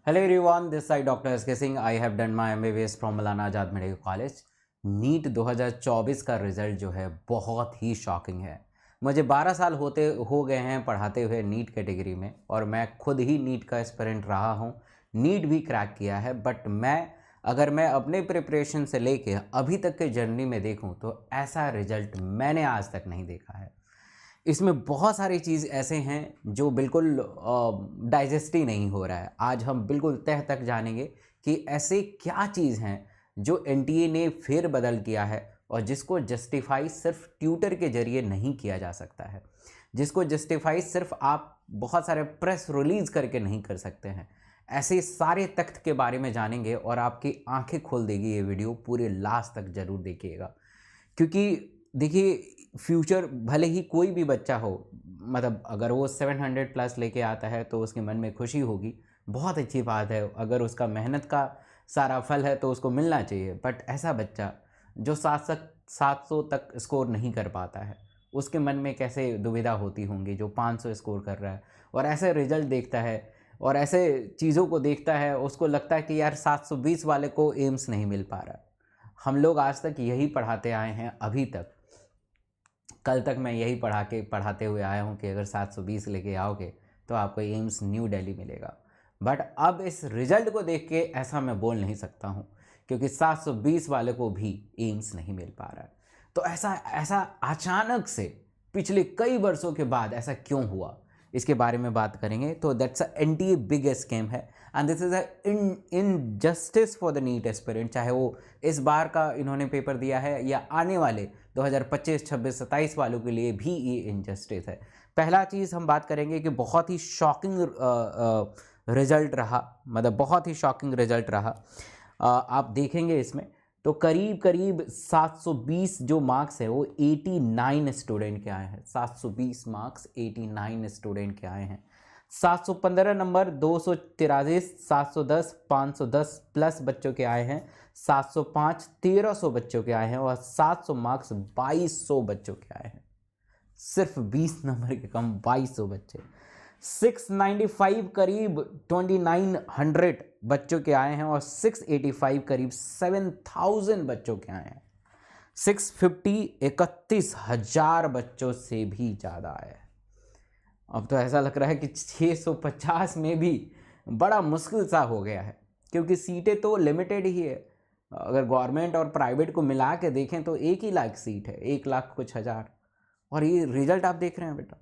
Hello everyone, this side Dr. S.K. Singh. I have done my MBBS from Maulana Azad medical college. NEET 2024 का result जो है बहुत ही shocking है। मुझे 12 साल हो गए हैं पढ़ाते हुए नीट कैटेगरी में, और मैं खुद ही नीट का एस्पिरेंट रहा हूँ। नीट भी क्रैक किया है, बट अगर मैं अपने प्रिपरेशन से लेके अभी तक के जर्नी में देखूँ तो ऐसा रिज़ल्ट मैंने आज तक नहीं देखा है। इसमें बहुत सारी चीज़ ऐसे हैं जो बिल्कुल डाइजेस्ट ही नहीं हो रहा है। आज हम बिल्कुल तह तक जानेंगे कि ऐसे क्या चीज़ हैं जो एनटीए ने फेर बदल किया है और जिसको जस्टिफाई सिर्फ ट्यूटर के ज़रिए नहीं किया जा सकता है, जिसको जस्टिफाई सिर्फ आप बहुत सारे प्रेस रिलीज़ करके नहीं कर सकते हैं। ऐसे सारे तख्त के बारे में जानेंगे और आपकी आंखें खोल देगी ये वीडियो। पूरे लास्ट तक ज़रूर देखिएगा, क्योंकि देखिए फ्यूचर भले ही कोई भी बच्चा हो, मतलब अगर वो 700 प्लस लेके आता है तो उसके मन में खुशी होगी, बहुत अच्छी बात है। अगर उसका मेहनत का सारा फल है तो उसको मिलना चाहिए। बट ऐसा बच्चा जो 700 तक स्कोर नहीं कर पाता है, उसके मन में कैसे दुविधा होती होंगी। जो 500 स्कोर कर रहा है और ऐसे रिजल्ट देखता है और ऐसे चीज़ों को देखता है, उसको लगता है कि यार 720 वाले को एम्स नहीं मिल पा रहा। हम लोग आज तक यही पढ़ाते आए हैं, अभी तक कल तक मैं यही पढ़ाते हुए आया हूँ कि अगर 720 लेके आओगे तो आपको एम्स न्यू दिल्ली मिलेगा। बट अब इस रिज़ल्ट को देख के ऐसा मैं बोल नहीं सकता हूँ, क्योंकि 720 वाले को भी एम्स नहीं मिल पा रहा है। तो ऐसा ऐसा अचानक से पिछले कई वर्षों के बाद ऐसा क्यों हुआ, इसके बारे में बात करेंगे। तो that's a anti big scam है and this is a injustice for the NEET aspirant. चाहे वो इस बार का इन्होंने पेपर दिया है या आने वाले 2025, 26, 27 वालों के लिए भी ये इनजस्टिस है। पहला चीज़ हम बात करेंगे कि बहुत ही शॉकिंग रिजल्ट रहा, मतलब बहुत ही शॉकिंग रिजल्ट रहा। आप देखेंगे इसमें तो करीब करीब 720 जो मार्क्स है वो 89 स्टूडेंट के आए हैं। 720 मार्क्स 89 स्टूडेंट के आए हैं। 715 नंबर 283, 710 510 प्लस बच्चों के आए हैं। 705 1300 बच्चों के आए हैं और 700 मार्क्स 2200 बच्चों के आए हैं। सिर्फ 20 नंबर के कम 2200 बच्चे। 695 करीब 2900 बच्चों के आए हैं और 685 करीब 7000 बच्चों के आए हैं। 650 31,000 बच्चों से भी ज़्यादा आए हैं। अब तो ऐसा लग रहा है कि 650 में भी बड़ा मुश्किल सा हो गया है, क्योंकि सीटें तो लिमिटेड ही है। अगर गवर्नमेंट और प्राइवेट को मिला के देखें तो 1 ही लाख सीट है, 1 लाख कुछ हज़ार। और ये रिजल्ट आप देख रहे हैं बेटा।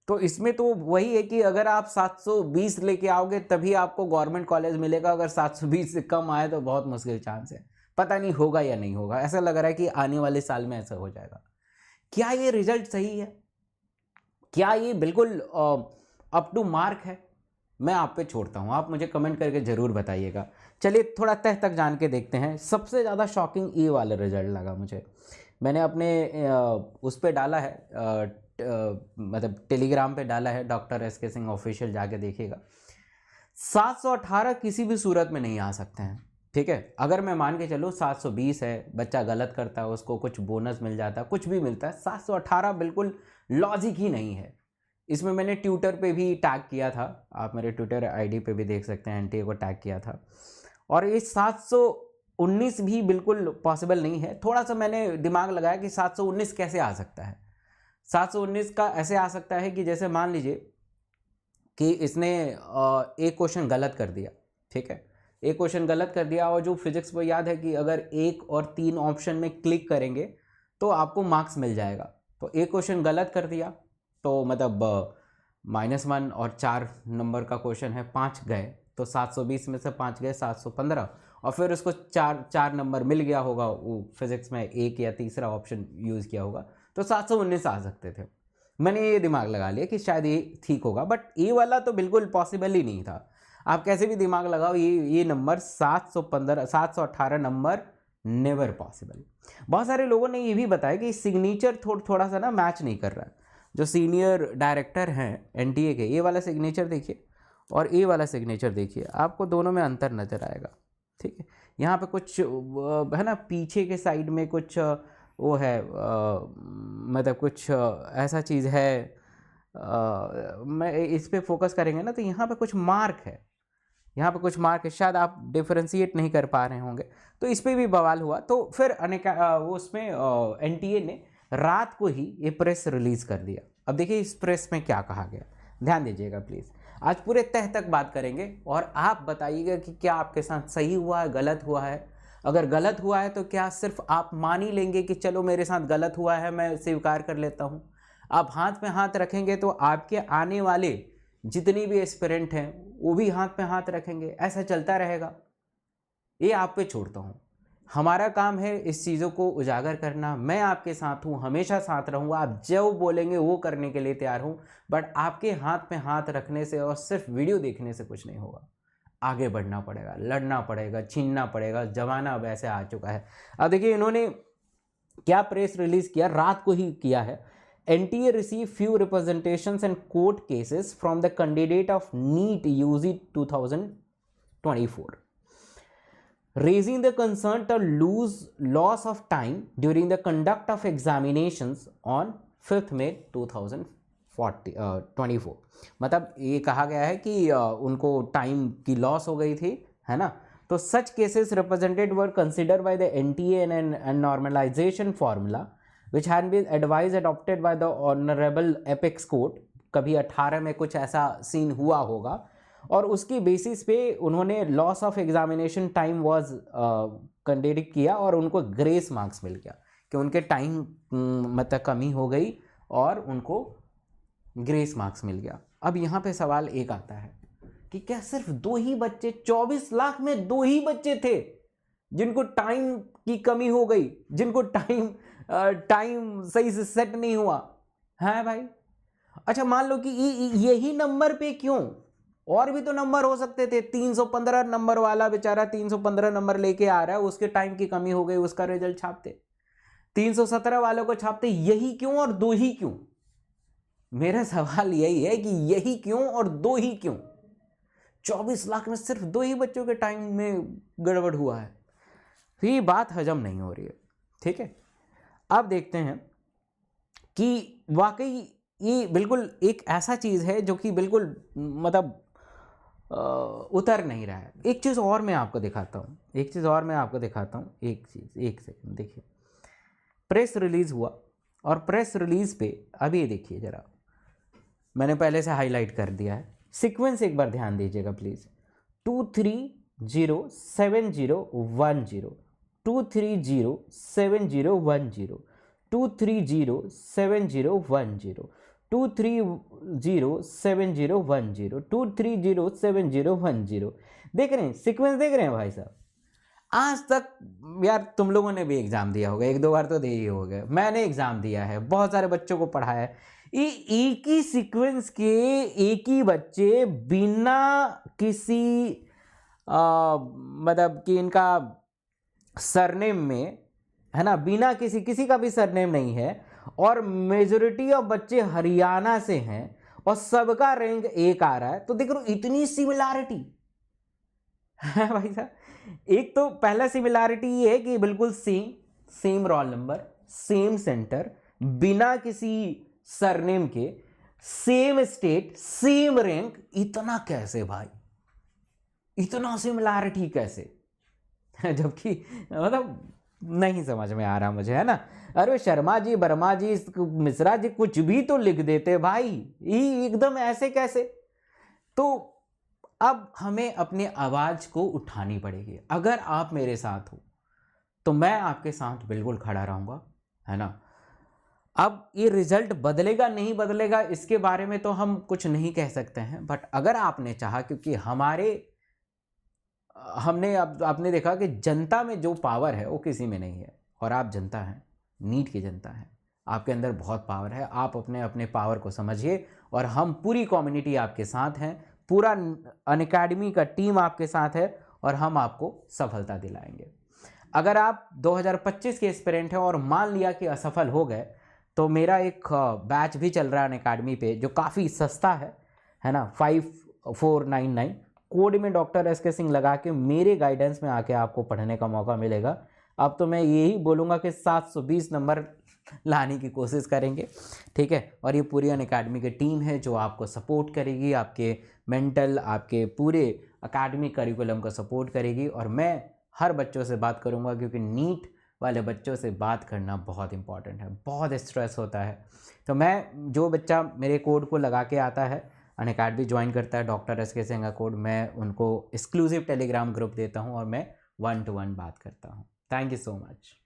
तो इसमें तो वही है कि अगर आप 720 लेके आओगे तभी आपको गवर्नमेंट कॉलेज मिलेगा। अगर 720 से कम आए तो बहुत मुश्किल चांस है। पता नहीं होगा या नहीं होगा। ऐसा लग रहा है कि आने वाले साल में ऐसा हो जाएगा। क्या ये रिजल्ट सही है? क्या ये बिल्कुल अप टू मार्क है? मैं आप पे छोड़ता हूँ, आप मुझे कमेंट करके ज़रूर बताइएगा। चलिए थोड़ा तह तक जान के देखते हैं। सबसे ज़्यादा शॉकिंग ये वाला रिजल्ट लगा मुझे। मैंने अपने उस पर डाला है, मतलब टेलीग्राम पे डाला है, डॉक्टर एस के सिंह ऑफिशियल, जाके देखिएगा। 718 किसी भी सूरत में नहीं आ सकते हैं, ठीक है। अगर मैं मान के चलूँ 720 है, बच्चा गलत करता है उसको कुछ बोनस मिल जाता है, कुछ भी मिलता है, 718 बिल्कुल लॉजिक ही नहीं है। इसमें मैंने ट्विटर पे भी टैग किया था, आप मेरे ट्विटर आईडी पे भी देख सकते हैं, एनटीए को टैग किया था। और ये 719 भी बिल्कुल पॉसिबल नहीं है। थोड़ा सा मैंने दिमाग लगाया कि 719 कैसे आ सकता है। 719 का ऐसे आ सकता है कि जैसे मान लीजिए कि इसने एक क्वेश्चन गलत कर दिया, ठीक है, एक क्वेश्चन गलत कर दिया, और जो फिजिक्स में याद है कि अगर 1 और 3 ऑप्शन में क्लिक करेंगे तो आपको मार्क्स मिल जाएगा। तो एक क्वेश्चन गलत कर दिया तो मतलब -1 और 4 नंबर का क्वेश्चन है, 5 गए, तो 720 में से 5 गए 715, और फिर उसको 4 नंबर मिल गया होगा, वो फिजिक्स में एक या तीसरा ऑप्शन यूज़ किया होगा, तो 719 आ सकते थे। मैंने ये दिमाग लगा लिया कि शायद ये ठीक होगा, बट ये वाला तो बिल्कुल पॉसिबल ही नहीं था। आप कैसे भी दिमाग लगाओ, ये नंबर 715 718 नंबर नेवर पॉसिबल। बहुत सारे लोगों ने ये भी बताया कि सिग्नेचर थोड़ा सा ना मैच नहीं कर रहा है। जो सीनियर डायरेक्टर हैं एनटीए के, ये वाला सिग्नेचर देखिए और ये वाला सिग्नेचर देखिए, आपको दोनों में अंतर नज़र आएगा, ठीक है। यहाँ पे कुछ है ना, पीछे के साइड में कुछ वो है, मतलब कुछ ऐसा चीज़ है। मैं इस पे फोकस करेंगे ना तो यहाँ पे कुछ मार्क है, यहाँ पे कुछ मार्क शायद आप डिफरेंशिएट नहीं कर पा रहे होंगे, तो इस पर भी बवाल हुआ। तो फिर वो उसमें एनटीए ने रात को ही ये प्रेस रिलीज कर दिया। अब देखिए इस प्रेस में क्या कहा गया, ध्यान दीजिएगा प्लीज़। आज पूरे तह तक बात करेंगे और आप बताइएगा कि क्या आपके साथ सही हुआ है, गलत हुआ है। अगर गलत हुआ है तो क्या सिर्फ आप मान ही लेंगे कि चलो मेरे साथ गलत हुआ है, मैं स्वीकार कर लेता हूँ। आप हाथ में हाथ रखेंगे तो आपके आने वाले जितनी भी एस्पिरेंट हैं वो भी हाथ में हाथ रखेंगे, ऐसा चलता रहेगा। ये आप पे छोड़ता हूँ। हमारा काम है इस चीज़ों को उजागर करना। मैं आपके साथ हूँ, हमेशा साथ रहूँगा। आप जो बोलेंगे वो करने के लिए तैयार हूँ, बट आपके हाथ में हाथ रखने से और सिर्फ वीडियो देखने से कुछ नहीं होगा। आगे बढ़ना पड़ेगा, लड़ना पड़ेगा, छीनना पड़ेगा। जमाना अब ऐसे आ चुका है। अब देखिए इन्होंने क्या प्रेस रिलीज किया, रात को ही किया है। NTA receive few representations and court cases from the candidate of NEET UG 2024 raising the concern to loss of time during the conduct of examinations on 5th May 2024। मतलब ये कहा गया है कि उनको टाइम की लॉस हो गई थी, है ना। तो such cases represented were considered by the NTA and normalization formula which had been advise adopted by the honourable apex court. कभी 18 में कुछ ऐसा सीन हुआ होगा और उसकी बेसिस पे उन्होंने loss of examination time was conduct किया और उनको ग्रेस मार्क्स मिल गया कि उनके टाइम मतलब कमी हो गई और उनको ग्रेस मार्क्स मिल गया। अब यहाँ पे सवाल एक आता है कि क्या सिर्फ 2 ही बच्चे, 24 लाख में 2 ही बच्चे थे जिनको टाइम की कमी हो गई, जिनको टाइम सही से सेट नहीं हुआ है भाई। अच्छा मान लो कि यही नंबर पे क्यों, और भी तो नंबर हो सकते थे। 315 नंबर वाला बेचारा 315 नंबर लेके आ रहा है, उसके टाइम की कमी हो गई, उसका रिजल्ट छापते। 317 वालों को छापते, यही क्यों और 2 ही क्यों। मेरा सवाल यही है कि यही क्यों और 2 ही क्यों। 24 लाख में सिर्फ 2 ही बच्चों के टाइम में गड़बड़ हुआ है, तो ये बात हजम नहीं हो रही है। ठीक है, अब देखते हैं कि वाकई ये बिल्कुल एक ऐसा चीज़ है जो कि बिल्कुल मतलब उतर नहीं रहा है। एक चीज़ और मैं आपको दिखाता हूँ, एक सेकंड देखिए। प्रेस रिलीज़ हुआ और प्रेस रिलीज़ पे अब ये देखिए ज़रा, मैंने पहले से हाईलाइट कर दिया है। सीक्वेंस एक बार ध्यान दीजिएगा प्लीज़। 2307010, 2307010, 2307010, 2307010, 2307010। देख रहे हैं सीक्वेंस, देख रहे हैं भाई साहब। आज तक यार तुम लोगों ने भी एग्जाम दिया होगा, 1-2 बार तो दे ही हो गए। मैंने एग्जाम दिया है, बहुत सारे बच्चों को पढ़ाया है। ये एक ही सीक्वेंस के एक ही बच्चे बिना किसी मतलब कि इनका सरनेम में, है ना, बिना किसी का भी सरनेम नहीं है और मेजोरिटी ऑफ बच्चे हरियाणा से हैं और सबका रैंक 1 आ रहा है। तो देख लो इतनी सिमिलैरिटी है भाई साहब। एक तो पहला सिमिलैरिटी ये है कि बिल्कुल same roll number, same centre, बिना किसी सरनेम के, सेम स्टेट, सेम रैंक। इतना कैसे भाई, इतना सिमिलैरिटी कैसे? जबकि मतलब नहीं समझ में आ रहा मुझे, है ना। अरे शर्मा जी, वर्मा जी, मिश्रा जी कुछ भी तो लिख देते भाई, ये एकदम ऐसे कैसे? तो अब हमें अपनी आवाज को उठानी पड़ेगी। अगर आप मेरे साथ हो तो मैं आपके साथ बिल्कुल खड़ा रहूंगा, है ना। अब ये रिजल्ट बदलेगा नहीं बदलेगा इसके बारे में तो हम कुछ नहीं कह सकते हैं, बट अगर आपने चाहा, क्योंकि आपने देखा कि जनता में जो पावर है वो किसी में नहीं है, और आप जनता हैं, नीट की जनता है, आपके अंदर बहुत पावर है। आप अपने पावर को समझिए और हम पूरी कम्युनिटी आपके साथ हैं, पूरा अनअकैडमी का टीम आपके साथ है और हम आपको सफलता दिलाएंगे। अगर आप 2025 के एस्पिरेंट हैं और मान लिया कि असफल हो गए, तो मेरा एक बैच भी चल रहा है अनअकैडमी पे जो काफ़ी सस्ता है ना, 5499 कोड में डॉक्टर एसके सिंह लगा के मेरे गाइडेंस में आके आपको पढ़ने का मौका मिलेगा। अब तो मैं यही बोलूँगा कि 720 नंबर लाने की कोशिश करेंगे, ठीक है। और ये पूरी अनअकैडमी की टीम है जो आपको सपोर्ट करेगी, आपके मेंटल, आपके पूरे अकेडमिक करिकुलम को सपोर्ट करेगी। और मैं हर बच्चों से बात करूँगा, क्योंकि नीट वाले बच्चों से बात करना बहुत इंपॉर्टेंट है, बहुत स्ट्रेस होता है। तो मैं, जो बच्चा मेरे कोड को लगा के आता है, अनअकैडमी ज्वाइन करता है डॉक्टर एस.के. सिंह का कोड, मैं उनको एक्सक्लूसिव टेलीग्राम ग्रुप देता हूँ और मैं 1-to-1 बात करता हूँ। Thank you so much.